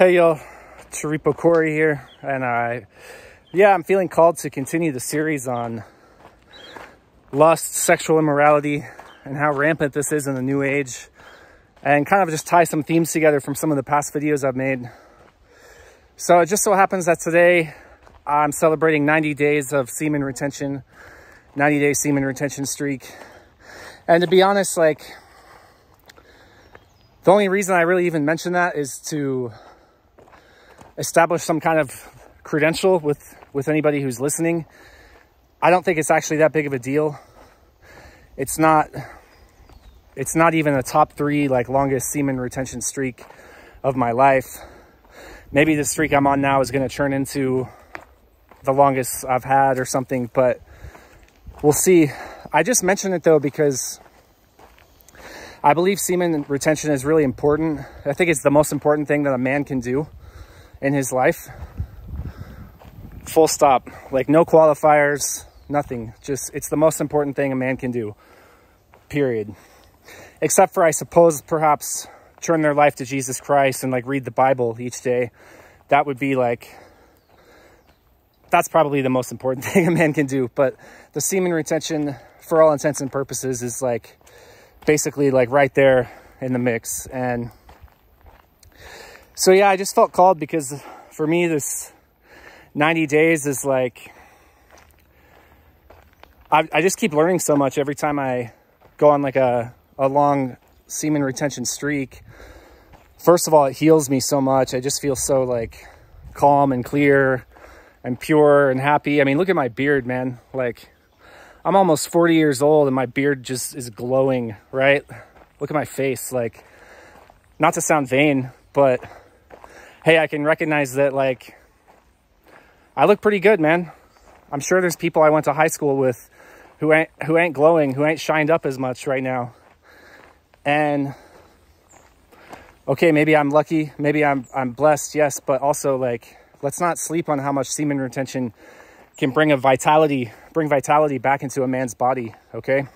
Hey y'all, Charipo Corey here, and I'm feeling called to continue the series on lust, sexual immorality, and how rampant this is in the new age, and kind of just tie some themes together from some of the past videos I've made. So it just so happens that today I'm celebrating 90 days of semen retention, 90-day semen retention streak, and to be honest, like, the only reason I really even mention that is to establish some kind of credential with anybody who's listening. I don't think it's actually that big of a deal. It's not even a top 3 like longest semen retention streak of my life. Maybe the streak I'm on now is going to turn into the longest I've had or something, but we'll see. I just mention it though because I believe semen retention is really important. I think it's the most important thing that a man can do in his life. Full stop. Like, no qualifiers, nothing. Just, it's the most important thing a man can do. Period. Except for, I suppose, perhaps turn their life to Jesus Christ and like read the Bible each day. That would be like, that's probably the most important thing a man can do. But the semen retention, for all intents and purposes, is like basically like right there in the mix. And so yeah, I just felt called because for me this 90 days is like, I just keep learning so much every time I go on like a long semen retention streak. First of all, it heals me so much. I just feel so like calm and clear and pure and happy. I mean, look at my beard, man. Like, I'm almost 40 years old and my beard just is glowing, right? Look at my face. Like, not to sound vain, but hey, I can recognize that, like, I look pretty good, man. I'm sure there's people I went to high school with who ain't glowing, who ain't shined up as much right now. And okay, maybe I'm lucky, maybe I'm blessed, yes, but also, like, let's not sleep on how much semen retention can bring vitality back into a man's body, okay?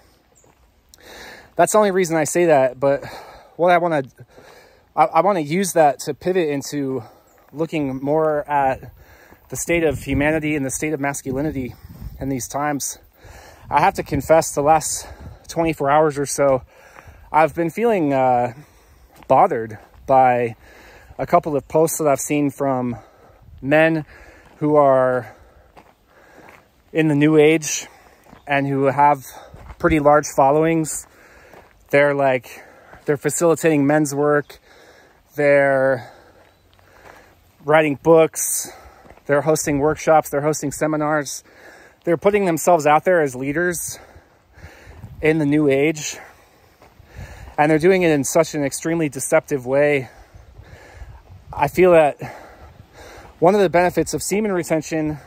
That's the only reason I say that, but what I want to use that to pivot into looking more at the state of humanity and the state of masculinity in these times. I have to confess, the last 24 hours or so, I've been feeling bothered by a couple of posts that I've seen from men who are in the new age and who have pretty large followings. They're facilitating men's work. They're writing books. They're hosting workshops. They're hosting seminars. They're putting themselves out there as leaders in the new age. And they're doing it in such an extremely deceptive way. I feel that one of the benefits of semen retention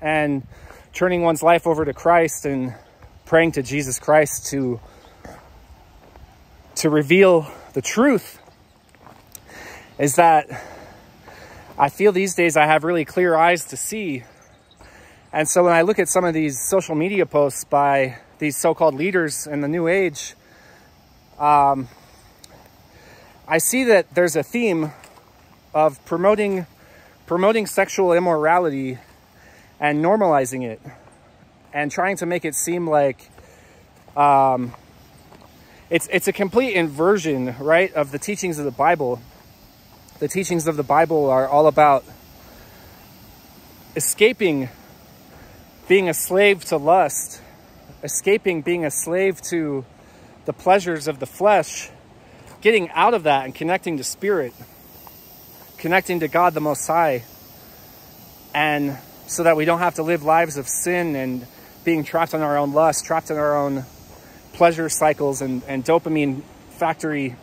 and turning one's life over to Christ and praying to Jesus Christ to reveal the truth is that I feel these days I have really clear eyes to see. And so when I look at some of these social media posts by these so-called leaders in the new age, I see that there's a theme of promoting sexual immorality and normalizing it and trying to make it seem like it's a complete inversion, right, of the teachings of the Bible. The teachings of the Bible are all about escaping being a slave to lust, escaping being a slave to the pleasures of the flesh, getting out of that and connecting to spirit, connecting to God the Most High, and so that we don't have to live lives of sin and being trapped in our own lust, trapped in our own pleasure cycles and dopamine factory.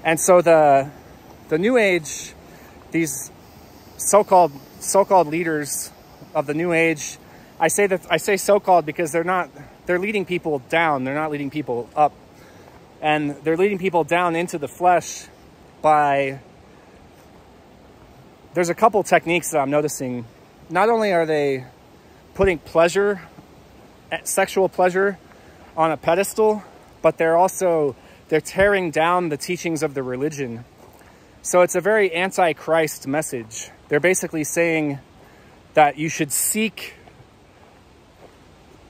And so the new age, these so-called leaders of the new age, I say so-called because they're leading people down. They're not leading people up. And they're leading people down into the flesh by, there's a couple techniques that I'm noticing. Not only are they putting pleasure, sexual pleasure, on a pedestal, but they're tearing down the teachings of the religion. So it's a very anti-Christ message. They're basically saying that you should seek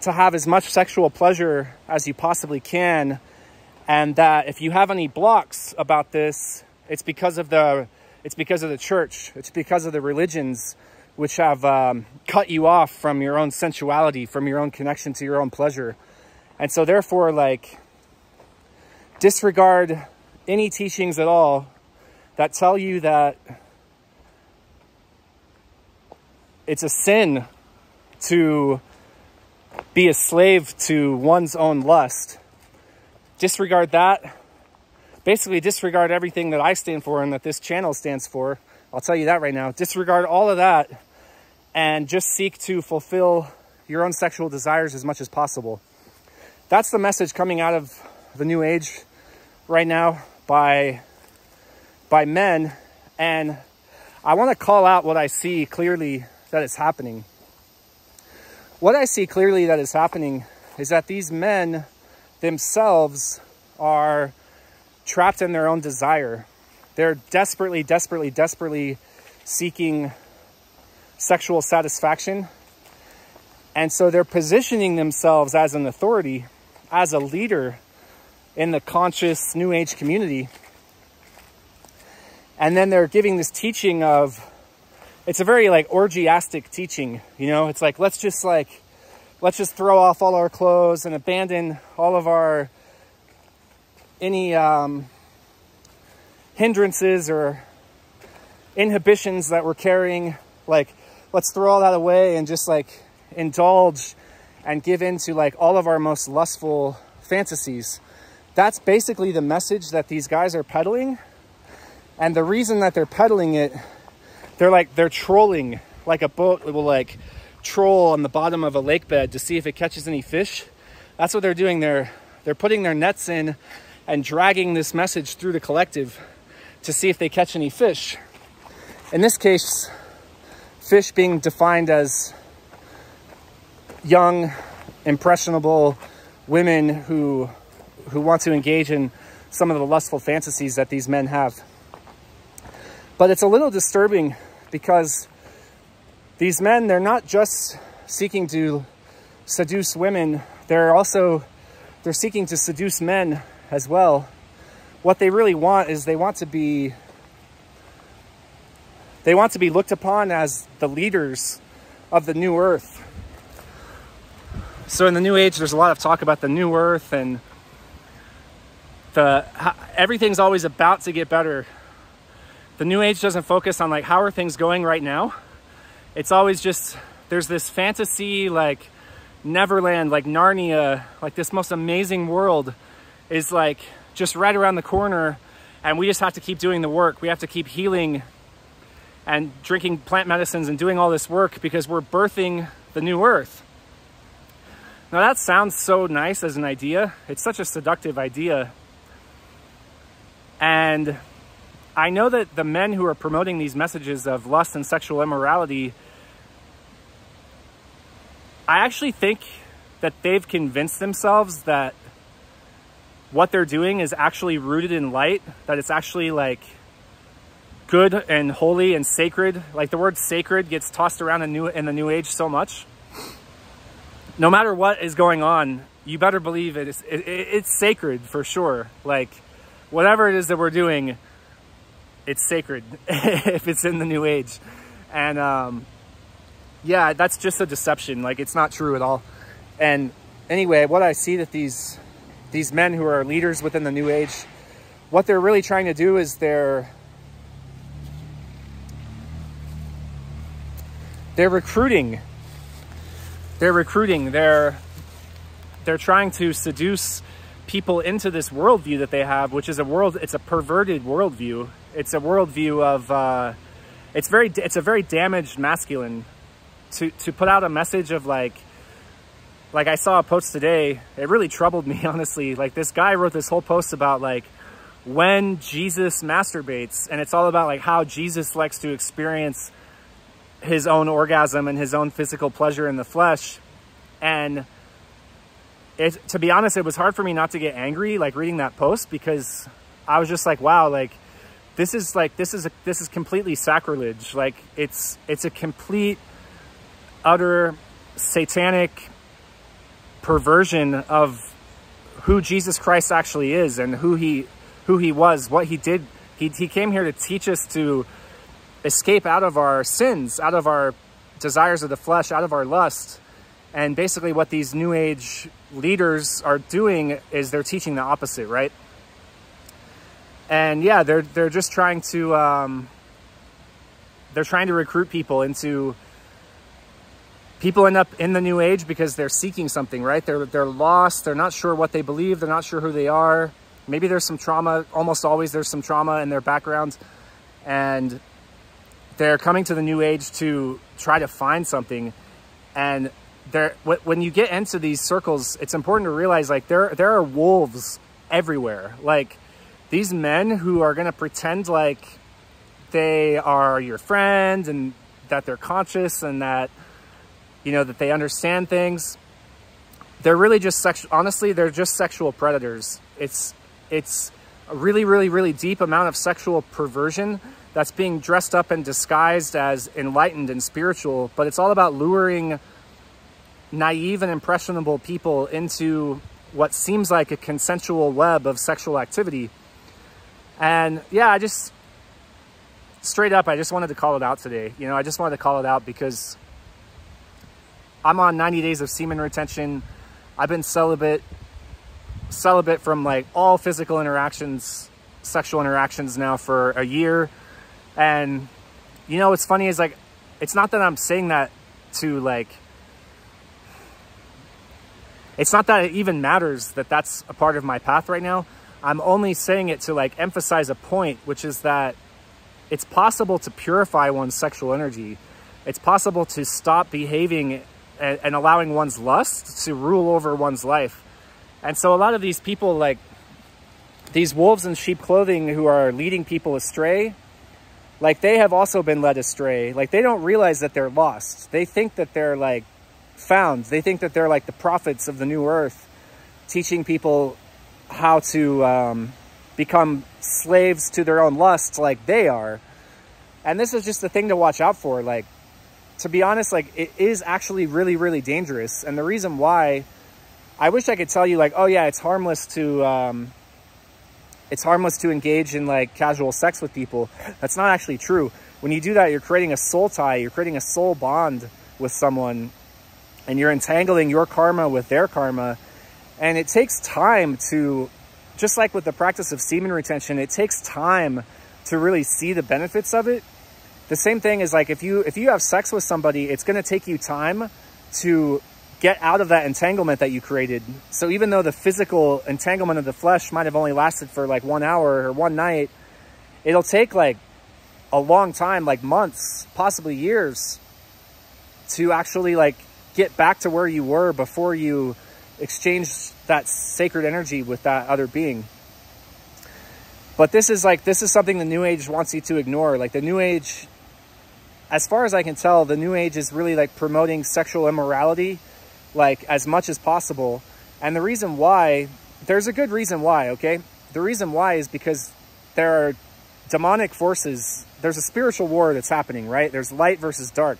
to have as much sexual pleasure as you possibly can, and that if you have any blocks about this, it's because of the church, it's because of the religions which have cut you off from your own sensuality, from your own connection to your own pleasure. And so therefore, like, disregard any teachings at all that tell you that it's a sin to be a slave to one's own lust. Disregard that. Basically disregard everything that I stand for and that this channel stands for. I'll tell you that right now. Disregard all of that and just seek to fulfill your own sexual desires as much as possible. That's the message coming out of the New Age right now by men. And I want to call out what I see clearly that is happening. What I see clearly that is happening is that these men themselves are trapped in their own desire. They're desperately seeking sexual satisfaction. And so they're positioning themselves as an authority, as a leader in the conscious New Age community. And then they're giving this teaching of, it's a very like orgiastic teaching, you know, it's like, let's just throw off all our clothes and abandon all of our, any hindrances or inhibitions that we're carrying. Like, let's throw all that away and just like indulge and give into like all of our most lustful fantasies. That's basically the message that these guys are peddling. And the reason that they're peddling it, they're trolling, like a boat will like troll on the bottom of a lake bed to see if it catches any fish. That's what they're doing. They're putting their nets in and dragging this message through the collective to see if they catch any fish. In this case, fish being defined as young, impressionable women who want to engage in some of the lustful fantasies that these men have. But it's a little disturbing because these men, they're not just seeking to seduce women, they're seeking to seduce men as well. What they really want is they want to be looked upon as the leaders of the new earth. So in the New Age, there's a lot of talk about the new earth, and everything's always about to get better. The New Age doesn't focus on like, how are things going right now? It's always just, there's this fantasy like Neverland, like Narnia, like this most amazing world is like just right around the corner, and we just have to keep doing the work. We have to keep healing and drinking plant medicines and doing all this work because we're birthing the new earth. Now that sounds so nice as an idea. It's such a seductive idea. And I know that the men who are promoting these messages of lust and sexual immorality, I actually think that they've convinced themselves that what they're doing is actually rooted in light, that it's actually like good and holy and sacred. Like the word sacred gets tossed around in the New Age so much. No matter what is going on, you better believe it's sacred for sure. Like whatever it is that we're doing, it's sacred if it's in the New Age. And yeah, that's just a deception. Like it's not true at all. And anyway, what I see that these men who are leaders within the New Age, what they're really trying to do is they're recruiting. They're trying to seduce people into this worldview that they have, which is it's a perverted worldview. It's a worldview of, it's a very damaged masculine. To put out a message of like I saw a post today, it really troubled me, honestly. Like this guy wrote this whole post about like when Jesus masturbates, and it's all about like how Jesus likes to experience his own orgasm and his own physical pleasure in the flesh. And to be honest, it was hard for me not to get angry, like reading that post, because I was just like, wow, like this is completely sacrilege. Like it's a complete, utter satanic perversion of who Jesus Christ actually is and who he was, what he did. He came here to teach us to escape out of our sins, out of our desires of the flesh, out of our lust. And basically what these New Age leaders are doing is they're teaching the opposite, right? And yeah, they're just trying to recruit people into, people end up in the New Age because they're seeking something, right? They're lost. They're not sure what they believe. They're not sure who they are. Maybe there's some trauma. Almost always there's some trauma in their background. And they're coming to the New Age to try to find something. And when you get into these circles, it's important to realize, like, there are wolves everywhere. Like, these men who are going to pretend like they are your friend and that they're conscious and that, you know, that they understand things, they're really just honestly, they're just sexual predators. It's a really, really, really deep amount of sexual perversion that's being dressed up and disguised as enlightened and spiritual, but it's all about luring naive and impressionable people into what seems like a consensual web of sexual activity. And yeah, I just wanted to call it out today. You know, I just wanted to call it out because I'm on 90 days of semen retention. I've been celibate from like all physical interactions, sexual interactions now for a year. And you know, what's funny is, like, it's not that I'm saying that to, like, it's not that it even matters that that's a part of my path right now. I'm only saying it to, like, emphasize a point, which is that it's possible to purify one's sexual energy. It's possible to stop behaving and allowing one's lust to rule over one's life. And so a lot of these people, like these wolves in sheep clothing who are leading people astray, like, they have also been led astray. Like, they don't realize that they're lost. They think that they're, like, found. They think that they're like the prophets of the new earth, teaching people how to become slaves to their own lusts like they are. And this is just the thing to watch out for. Like, to be honest, like, it is actually really, really dangerous. And the reason why, I wish I could tell you, like, oh yeah, it's harmless to engage in, like, casual sex with people. That's not actually true. When you do that, you're creating a soul tie, you're creating a soul bond with someone, and you're entangling your karma with their karma. And it takes time to, just like with the practice of semen retention, it takes time to really see the benefits of it. The same thing is, like, if you have sex with somebody, it's going to take you time to get out of that entanglement that you created. So even though the physical entanglement of the flesh might have only lasted for like 1 hour or one night, it'll take like a long time, like months, possibly years, to actually, like, get back to where you were before you exchange that sacred energy with that other being. But this is something the New Age wants you to ignore. Like, the New Age, as far as I can tell, the New Age is really, like, promoting sexual immorality, like, as much as possible. And the reason why, there's a good reason why, okay? The reason why is because there are demonic forces. There's a spiritual war that's happening, right? There's light versus dark.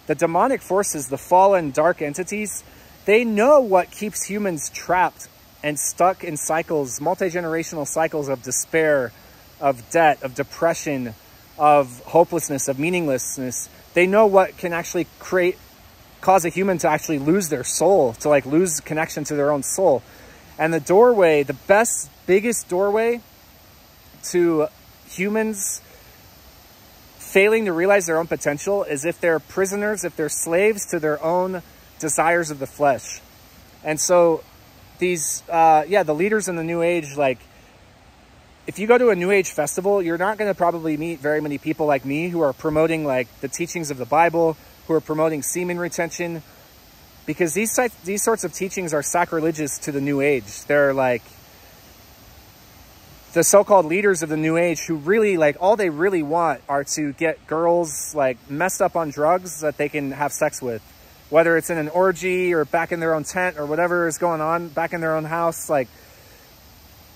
The demonic forces, the fallen dark entities, they know what keeps humans trapped and stuck in cycles, multi-generational cycles of despair, of debt, of depression, of hopelessness, of meaninglessness. They know what can actually cause a human to actually lose their soul, to, like, lose connection to their own soul. And the doorway, the biggest doorway to humans failing to realize their own potential is if they're prisoners, if they're slaves to their own desires of the flesh. And so these, the leaders in the New Age, like, if you go to a New Age festival, you're not going to probably meet very many people like me who are promoting, like, the teachings of the Bible, who are promoting semen retention, because these sorts of teachings are sacrilegious to the New Age. They're like the so-called leaders of the New Age who really, like, all they really want are to get girls, like, messed up on drugs that they can have sex with, whether it's in an orgy or back in their own tent or whatever is going on back in their own house. Like,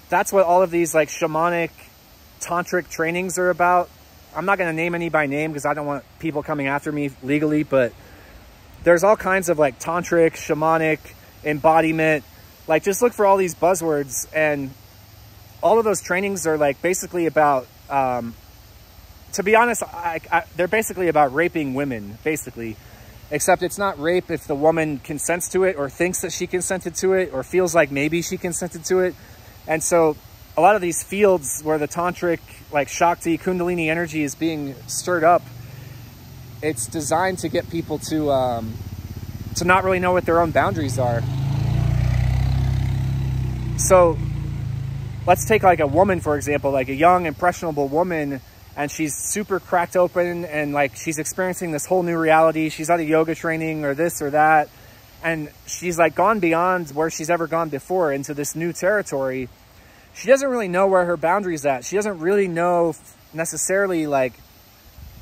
that's what all of these, like, shamanic tantric trainings are about. I'm not going to name any by name because I don't want people coming after me legally, but there's all kinds of like tantric, shamanic, embodiment. Like, just look for all these buzzwords, and all of those trainings are like basically about, to be honest, they're basically about raping women, basically. Except it's not rape if the woman consents to it or thinks that she consented to it or feels like maybe she consented to it. And so a lot of these fields where the tantric, like Shakti, Kundalini energy is being stirred up, it's designed to get people to not really know what their own boundaries are. So let's take like a woman, for example, like a young, impressionable woman, and she's super cracked open and like she's experiencing this whole new reality. She's at a yoga training or this or that. And she's like gone beyond where she's ever gone before into this new territory. She doesn't really know where her boundaries at. She doesn't really know necessarily like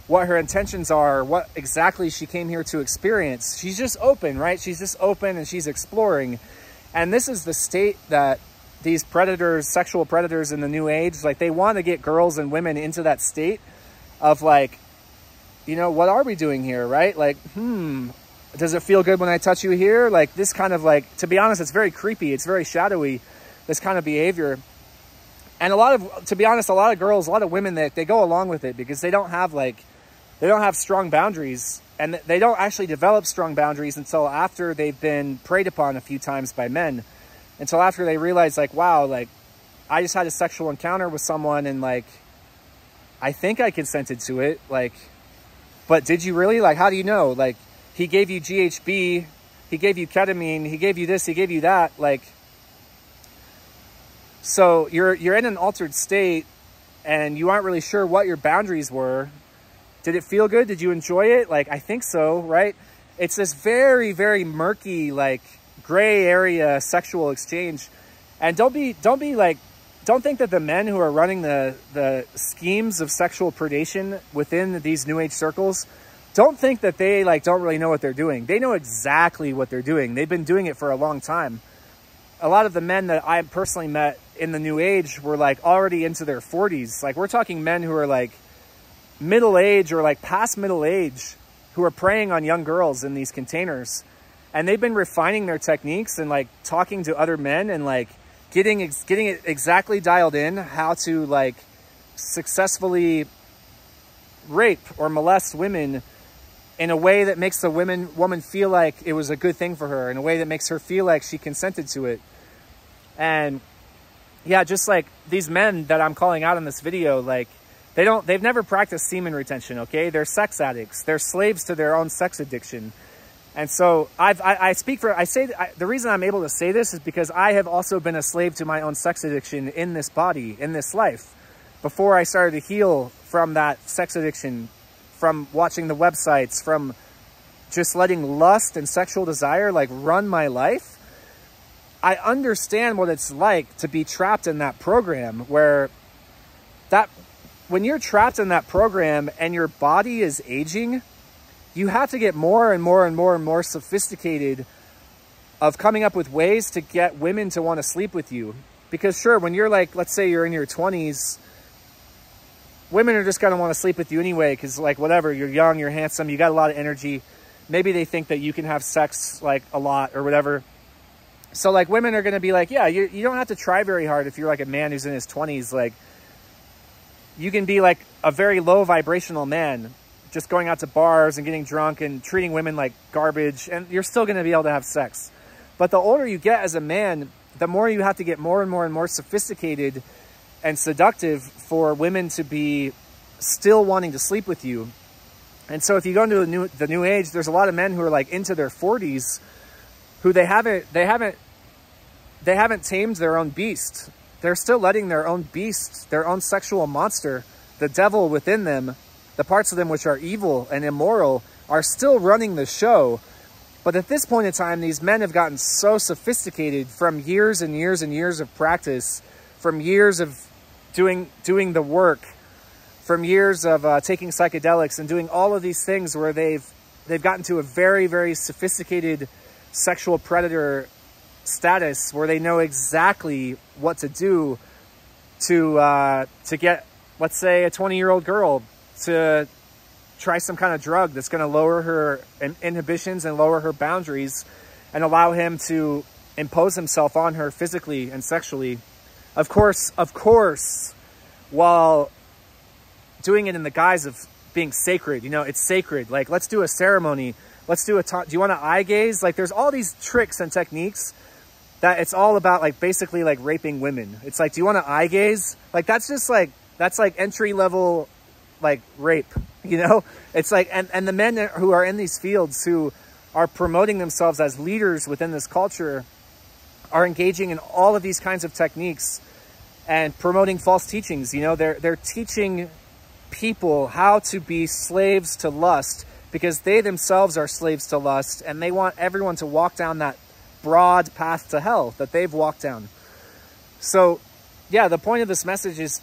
what her intentions are, what exactly she came here to experience. She's just open, right? She's just open and she's exploring. And this is the state that these predators, sexual predators in the new age, like they want to get girls and women into that state of like, you know, what are we doing here, right? Like, does it feel good when I touch you here? Like this kind of like, to be honest, it's very creepy. It's very shadowy, this kind of behavior. And to be honest, a lot of girls, a lot of women, they go along with it because they don't have strong boundaries, and they don't actually develop strong boundaries until after they've been preyed upon a few times by men. Until after they realize like, wow, like I just had a sexual encounter with someone and like, I think I consented to it. Like, but did you really? Like, how do you know? Like, he gave you GHB, he gave you ketamine, he gave you this, he gave you that. Like, so you're in an altered state and you aren't really sure what your boundaries were. Did it feel good? Did you enjoy it? Like, I think so, right? It's this very, very murky, like gray area sexual exchange. And don't think that the men who are running the schemes of sexual predation within these new age circles, don't think that they like don't really know what they're doing. They know exactly what they're doing. They've been doing it for a long time. A lot of the men that I personally met in the new age were like already into their 40s. Like, we're talking men who are like middle age or like past middle age, who are preying on young girls in these containers. And they've been refining their techniques and like talking to other men and like getting it exactly dialed in how to like successfully rape or molest women in a way that makes the woman feel like it was a good thing for her, in a way that makes her feel like she consented to it. And yeah, just like these men that I'm calling out in this video, like they've never practiced semen retention, okay? They're sex addicts. They're slaves to their own sex addiction. And so the reason I'm able to say this is because I have also been a slave to my own sex addiction in this body, in this life. Before I started to heal from that sex addiction, from watching the websites, from just letting lust and sexual desire like run my life, I understand what it's like to be trapped in that program, where when you're trapped in that program and your body is aging, you have to get more and more and more and more sophisticated of coming up with ways to get women to want to sleep with you. Because sure, when you're like, let's say you're in your 20s, women are just going to want to sleep with you anyway, because like whatever, you're young, you're handsome, you got a lot of energy. Maybe they think that you can have sex like a lot or whatever. So like women are going to be like, yeah, you don't have to try very hard if you're like a man who's in his 20s. Like, you can be like a very low vibrational man, just going out to bars and getting drunk and treating women like garbage, and you're still going to be able to have sex. But the older you get as a man, the more you have to get more and more and more sophisticated and seductive for women to be still wanting to sleep with you. And so if you go into the new age, there's a lot of men who are like into their 40s who they haven't tamed their own beast. They're still letting their own beast, their own sexual monster, the devil within them, the parts of them which are evil and immoral, are still running the show. But at this point in time, these men have gotten so sophisticated from years and years and years of practice, from years of doing the work, from years of taking psychedelics and doing all of these things, where they've gotten to a very, very sophisticated sexual predator status, where they know exactly what to do to get let's say a 20-year-old girl to try some kind of drug that's going to lower her inhibitions and lower her boundaries and allow him to impose himself on her physically and sexually. Of course, while doing it in the guise of being sacred, you know, it's sacred. Like, let's do a ceremony. Let's do do you want to eye gaze? Like, there's all these tricks and techniques that it's all about, like, basically like raping women. It's like, do you want to eye gaze? Like, that's just like, that's like entry level, like, rape, you know? It's like, and the men who are in these fields who are promoting themselves as leaders within this culture are engaging in all of these kinds of techniques and promoting false teachings. You know, they're teaching people how to be slaves to lust because they themselves are slaves to lust, and they want everyone to walk down that broad path to hell that they've walked down. So yeah, the point of this message is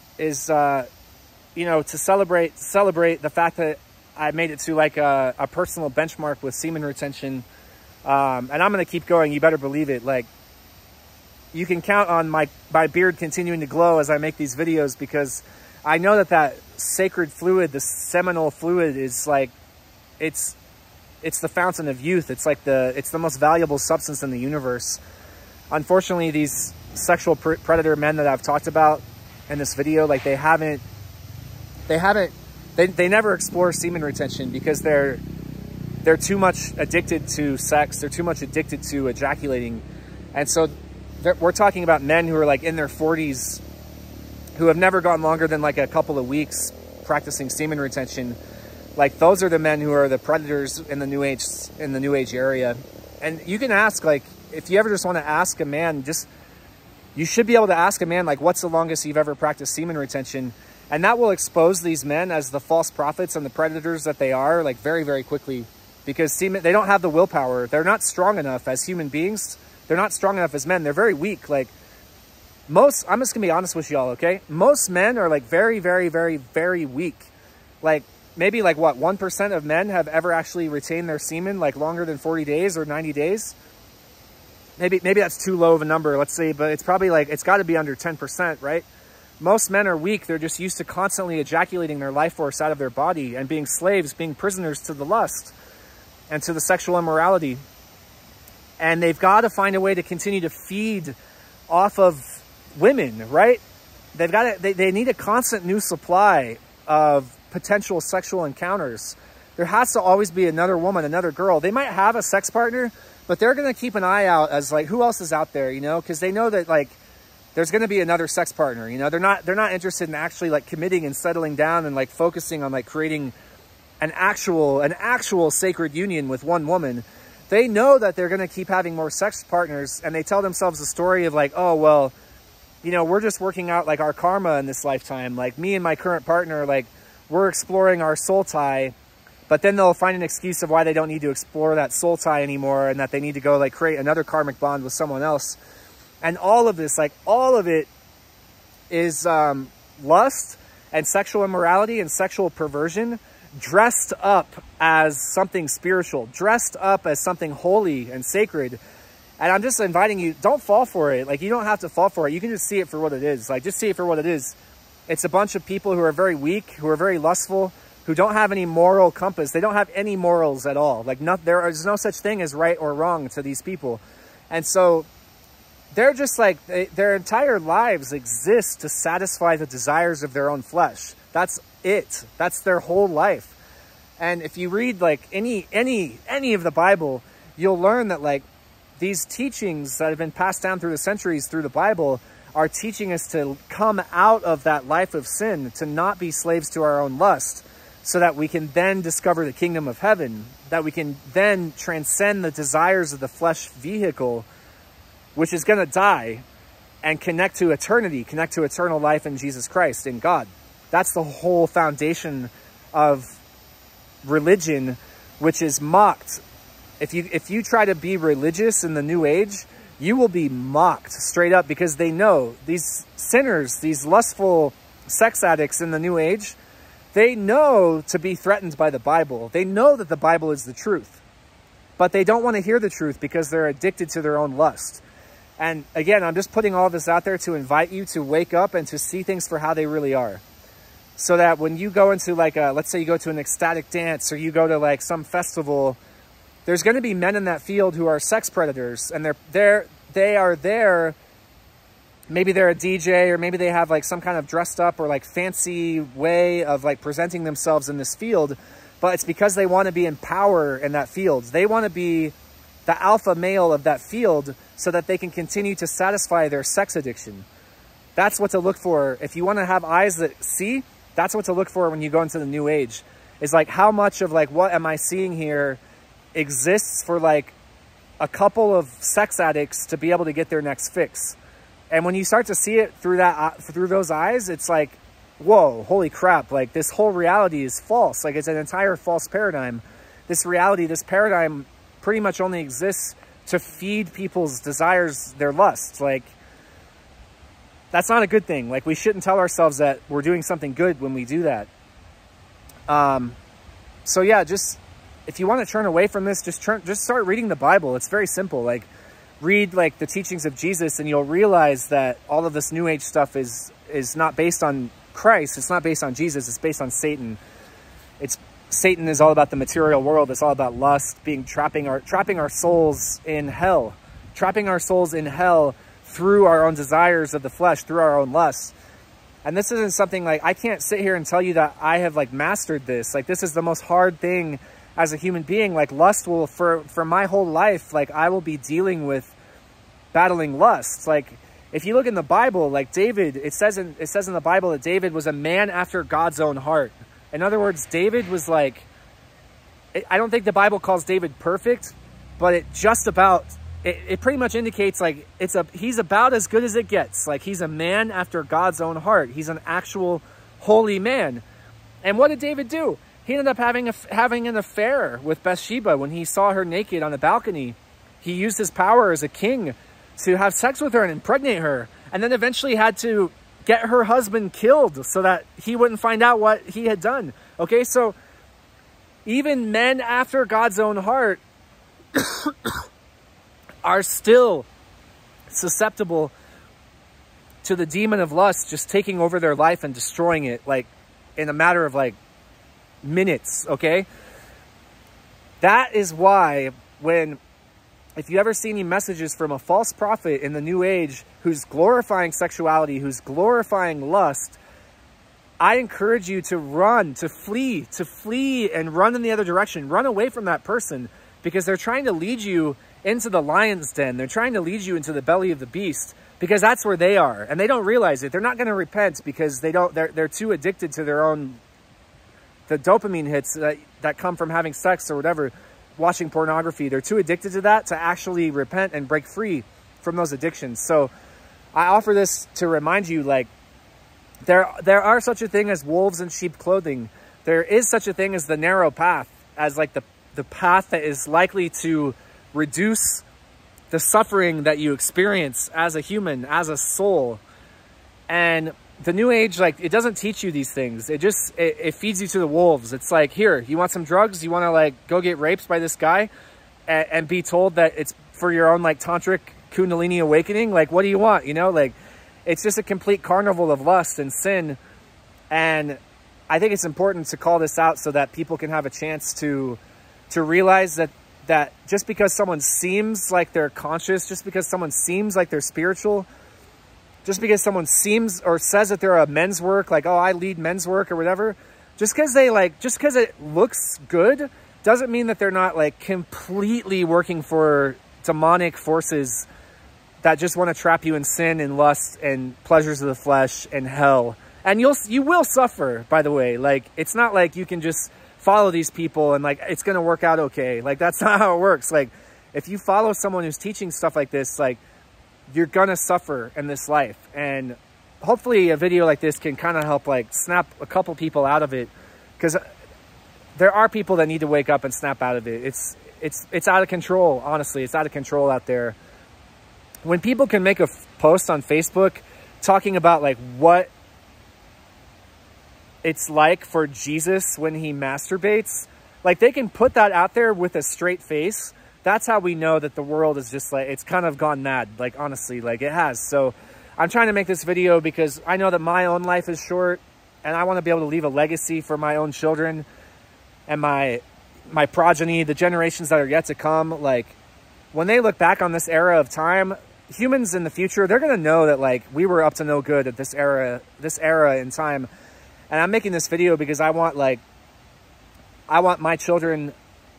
you know, to celebrate the fact that I made it to like a personal benchmark with semen retention. And I'm going to keep going. You better believe it. Like, you can count on my beard continuing to glow as I make these videos, because I know that sacred fluid, the seminal fluid, is like, it's the fountain of youth. It's like it's the most valuable substance in the universe. Unfortunately, these sexual predator men that I've talked about in this video, like, they never explore semen retention because they're too much addicted to sex. They're too much addicted to ejaculating. And so we're talking about men who are like in their 40s, who have never gone longer than like a couple of weeks practicing semen retention. Like, those are the men who are the predators in the new age area. And you can ask, like, if you ever just want to ask a man, you should be able to ask a man, like, what's the longest you've ever practiced semen retention? And that will expose these men as the false prophets and the predators that they are, like, very, very quickly. Because they don't have the willpower. They're not strong enough as human beings. They're not strong enough as men. They're very weak. Like, I'm just going to be honest with y'all, okay? Most men are, like, very, very, very, very weak. Like, maybe, like, what, 1% of men have ever actually retained their semen, like, longer than 40 days or 90 days? Maybe that's too low of a number, let's say, but it's probably, like, it's got to be under 10%, right? Most men are weak. They're just used to constantly ejaculating their life force out of their body and being slaves, being prisoners to the lust and to the sexual immorality. And they've got to find a way to continue to feed off of women, right? They need a constant new supply of potential sexual encounters. There has to always be another woman, another girl. They might have a sex partner, but they're going to keep an eye out as, like, who else is out there, you know? Because they know that, like, there's going to be another sex partner, you know? They're not interested in actually, like, committing and settling down and, like, focusing on, like, creating an actual sacred union with one woman. They know that they're going to keep having more sex partners, and they tell themselves a story of, like, oh, well, you know, we're just working out, like, our karma in this lifetime. Like, me and my current partner, like, we're exploring our soul tie, but then they'll find an excuse of why they don't need to explore that soul tie anymore, and that they need to go, like, create another karmic bond with someone else. And all of this, like, all of it is lust and sexual immorality and sexual perversion dressed up as something spiritual, dressed up as something holy and sacred. And I'm just inviting you, don't fall for it. Like, you don't have to fall for it. You can just see it for what it is. Like, just see it for what it is. It's a bunch of people who are very weak, who are very lustful, who don't have any moral compass. They don't have any morals at all. Like, there is no such thing as right or wrong to these people. And so they're just like, their entire lives exist to satisfy the desires of their own flesh. That's it. That's their whole life. And if you read, like, any of the Bible, you'll learn that, like, these teachings that have been passed down through the centuries through the Bible are teaching us to come out of that life of sin, to not be slaves to our own lust, so that we can then discover the kingdom of heaven, that we can then transcend the desires of the flesh vehicle, which is going to die, and connect to eternity, connect to eternal life in Jesus Christ, in God. That's the whole foundation of religion, which is mocked. If you try to be religious in the new age, you will be mocked straight up, because they know these sinners, these lustful sex addicts in the new age, they know to be threatened by the Bible. They know that the Bible is the truth, but they don't want to hear the truth because they're addicted to their own lust. And again, I'm just putting all this out there to invite you to wake up and to see things for how they really are. so that when you go into like let's say you go to an ecstatic dance or you go to like some festival, there's going to be men in that field who are sex predators, and they are there. Maybe they're a DJ, or maybe they have like some kind of dressed up or like fancy way of like presenting themselves in this field, but it's because they want to be in power in that field. They want to be the alpha male of that field so that they can continue to satisfy their sex addiction. That's what to look for. If you want to have eyes that see, that's what to look for when you go into the new age, is like how much of like what am I seeing here exists for like a couple of sex addicts to be able to get their next fix. And when you start to see it through those eyes, it's like, whoa, holy crap, like this whole reality is false. Like it's an entire false paradigm. This reality, this paradigm pretty much only exists to feed people's desires, their lusts. Like that's not a good thing. Like we shouldn't tell ourselves that we're doing something good when we do that. So yeah, just if you want to turn away from this, just start reading the Bible. It's very simple. Like read like the teachings of Jesus, and you'll realize that all of this new age stuff is not based on Christ. It's not based on Jesus. It's based on Satan. Satan is all about the material world. It's all about lust, trapping our souls in hell, through our own desires of the flesh, through our own lusts. And this isn't something like, I can't sit here and tell you that I have like mastered this. Like this is the most hard thing as a human being. Like lust will, for my whole life, like I will be dealing with battling lust. Like if you look in the Bible, like David, it says in the Bible that David was a man after God's own heart. In other words, David was like, I don't think the Bible calls David perfect, but it pretty much indicates like he's about as good as it gets. Like he's a man after God's own heart. He's an actual holy man. And what did David do? He ended up having an affair with Bathsheba when he saw her naked on a balcony. He used his power as a king to have sex with her and impregnate her, and then eventually had to get her husband killed so that he wouldn't find out what he had done. Okay, so even men after God's own heart are still susceptible to the demon of lust just taking over their life and destroying it like in a matter of like minutes. Okay, that is why if you ever see any messages from a false prophet in the new age who's glorifying sexuality, who's glorifying lust, I encourage you to run, to flee and run in the other direction. Run away from that person, because they're trying to lead you into the lion's den. They're trying to lead you into the belly of the beast, because that's where they are. And they don't realize it. They're not going to repent because they're too addicted to the dopamine hits that come from having sex or whatever, watching pornography. They're too addicted to that to actually repent and break free from those addictions. So I offer this to remind you, like, there are such a thing as wolves in sheep clothing. There is such a thing as the narrow path, as like the path that is likely to reduce the suffering that you experience as a human, as a soul. And the new age, like, it doesn't teach you these things. It feeds you to the wolves. It's like, here, you want some drugs? You want to like go get raped by this guy and be told that it's for your own like tantric kundalini awakening? Like, what do you want? You know, like, it's just a complete carnival of lust and sin. And I think it's important to call this out so that people can have a chance to realize that just because someone seems like they're conscious, just because someone seems like they're spiritual, just because someone seems or says that they're a men's work, like, oh, I lead men's work or whatever, just because it looks good doesn't mean that they're not like completely working for demonic forces that just want to trap you in sin and lust and pleasures of the flesh and hell. And you will suffer, by the way. Like, it's not like you can just follow these people and like it's going to work out okay. Like, that's not how it works. Like, if you follow someone who's teaching stuff like this, like, you're gonna suffer in this life. And hopefully a video like this can kind of help like snap a couple people out of it, because there are people that need to wake up and snap out of it. It's out of control. Honestly, it's out of control out there. When people can make a post on Facebook talking about like what it's like for Jesus when he masturbates, like, they can put that out there with a straight face. That's how we know that the world is just like, it's kind of gone mad. Like, honestly, like, it has. So I'm trying to make this video because I know that my own life is short. and I want to be able to leave a legacy for my own children and my progeny, the generations that are yet to come. Like, when they look back on this era of time, humans in the future, they're going to know that, like, we were up to no good at this era in time. And I'm making this video because I want my children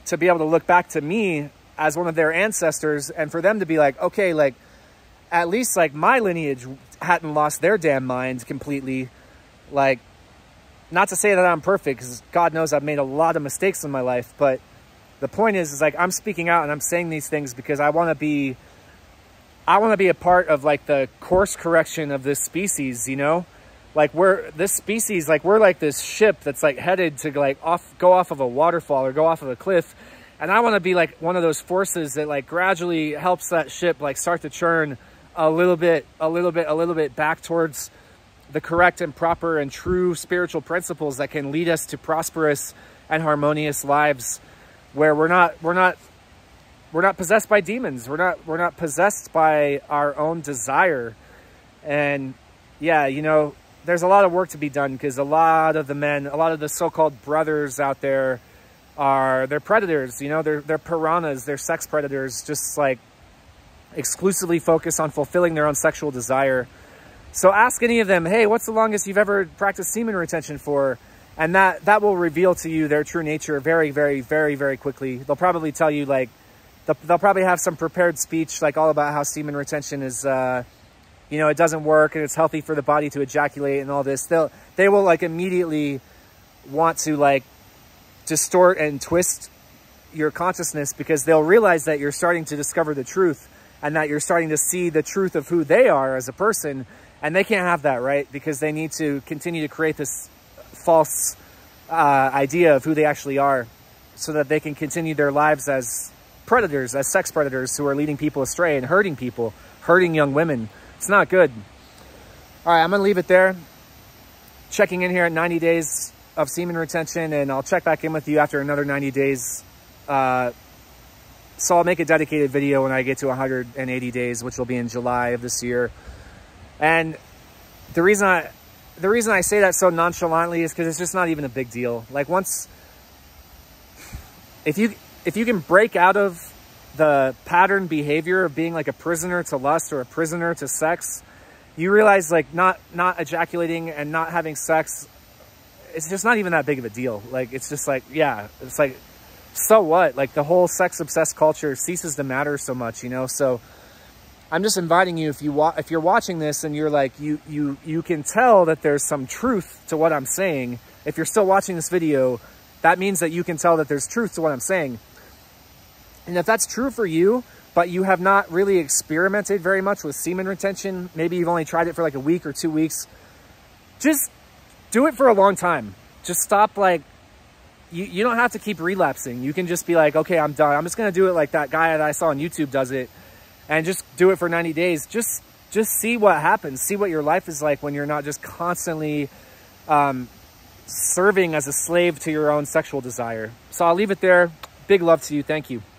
to be able to look back to me as one of their ancestors, and for them to be like, okay, like, at least, like, my lineage hadn't lost their damn mind completely. Like, not to say that I'm perfect, because God knows I've made a lot of mistakes in my life, but the point is like, I'm speaking out and I'm saying these things because I want to be a part of, like, the course correction of this species, you know? Like, we're like this ship that's, like, headed to, like, go off of a waterfall or go off of a cliff. And I want to be, like, one of those forces that, like, gradually helps that ship, like, start to churn a little bit back towards the correct and proper and true spiritual principles that can lead us to prosperous and harmonious lives, where we're not possessed by demons. We're not possessed by our own desire. And yeah, you know, there's a lot of work to be done, because a lot of the so-called brothers out there they're predators, you know, they're piranhas, they're sex predators, just, like, exclusively focused on fulfilling their own sexual desire. So ask any of them, hey, what's the longest you've ever practiced semen retention for? And that will reveal to you their true nature very, very, very, very quickly. They'll probably tell you, like, they'll probably have some prepared speech, like, all about how semen retention is, you know, it doesn't work and it's healthy for the body to ejaculate and all this. They will, like, immediately want to, like, distort and twist your consciousness, because they'll realize that you're starting to discover the truth, and that you're starting to see the truth of who they are as a person. And they can't have that, right? Because they need to continue to create this false idea of who they actually are, so that they can continue their lives as predators, as sex predators who are leading people astray and hurting people, hurting young women. It's not good. All right, I'm gonna leave it there. Checking in here at 90 days of semen retention, and I'll check back in with you after another 90 days. So I'll make a dedicated video when I get to 180 days, which will be in July of this year. And the reason I say that so nonchalantly is because it's just not even a big deal. Like, if you can break out of the pattern behavior of being, like, a prisoner to lust or a prisoner to sex, you realize, like, not ejaculating and not having sex, it's just not even that big of a deal. Like, it's just like, yeah, it's like, so what? Like, the whole sex-obsessed culture ceases to matter so much, you know? So I'm just inviting you, if you're watching this and you're like, you can tell that there's some truth to what I'm saying. If you're still watching this video, that means that you can tell that there's truth to what I'm saying. And if that's true for you, but you have not really experimented very much with semen retention, maybe you've only tried it for like a week or 2 weeks, just do it for a long time. Just stop, like, you don't have to keep relapsing. You can just be like, okay, I'm done. I'm just going to do it like that guy that I saw on YouTube does it, and just do it for 90 days. Just see what happens. See what your life is like when you're not just constantly serving as a slave to your own sexual desire. So I'll leave it there. Big love to you. Thank you.